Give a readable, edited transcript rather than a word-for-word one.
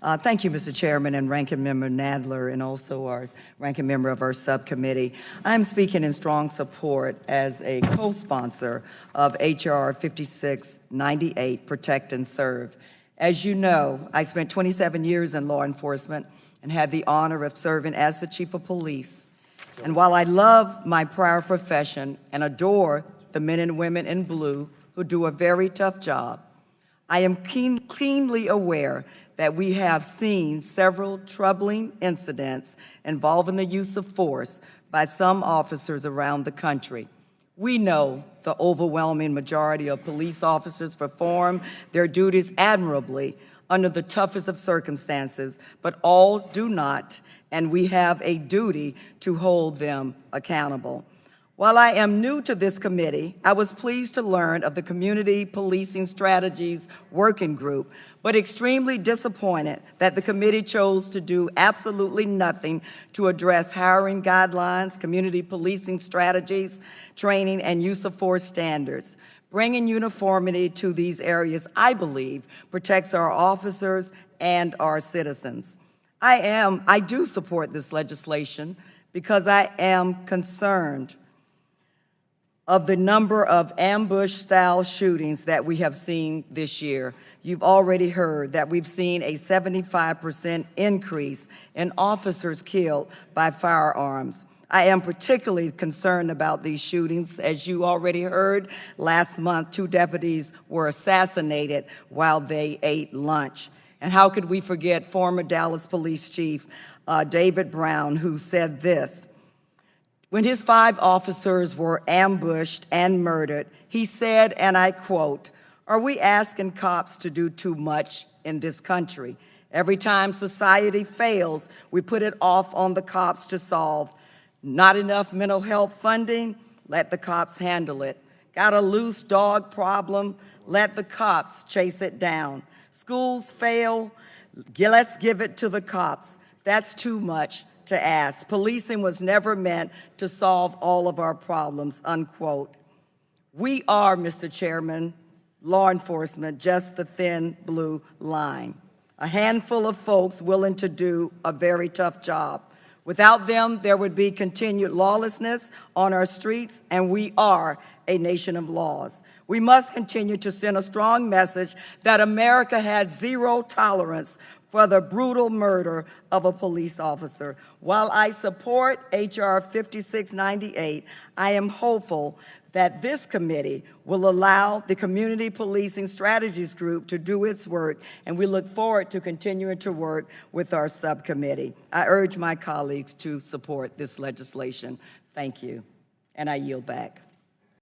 Thank you, Mr. Chairman and Ranking Member Nadler, and also our Ranking Member of our subcommittee. I'm speaking in strong support as a co-sponsor of H.R. 5698, Protect and Serve. As you know, I spent 27 years in law enforcement and had the honor of serving as the Chief of Police. And while I love my prior profession and adore the men and women in blue who do a very tough job, I am keenly aware that we have seen several troubling incidents involving the use of force by some officers around the country. We know the overwhelming majority of police officers perform their duties admirably under the toughest of circumstances, but all do not, and we have a duty to hold them accountable. While I am new to this committee, I was pleased to learn of the Community Policing Strategies Working Group, but extremely disappointed that the committee chose to do absolutely nothing to address hiring guidelines, community policing strategies, training, and use of force standards. Bringing uniformity to these areas, I believe, protects our officers and our citizens. I do support this legislation because I am concerned of the number of ambush-style shootings that we have seen this year. You've already heard that we've seen a 75% increase in officers killed by firearms. I am particularly concerned about these shootings. As you already heard, last month, 2 deputies were assassinated while they ate lunch. And how could we forget former Dallas Police Chief David Brown, who said this: when his 5 officers were ambushed and murdered, he said, and I quote, "Are we asking cops to do too much in this country? Every time society fails, we put it off on the cops to solve. Not enough mental health funding? Let the cops handle it. Got a loose dog problem? Let the cops chase it down. Schools fail? Let's give it to the cops. That's too much to ask. Policing was never meant to solve all of our problems," unquote. We are, Mr. Chairman, law enforcement, just the thin blue line. A handful of folks willing to do a very tough job. Without them, there would be continued lawlessness on our streets, and we are a nation of laws. We must continue to send a strong message that America has zero tolerance for the brutal murder of a police officer. While I support H.R. 5698, I am hopeful that this committee will allow the Community Policing Strategies Group to do its work, and we look forward to continuing to work with our subcommittee. I urge my colleagues to support this legislation. Thank you, and I yield back.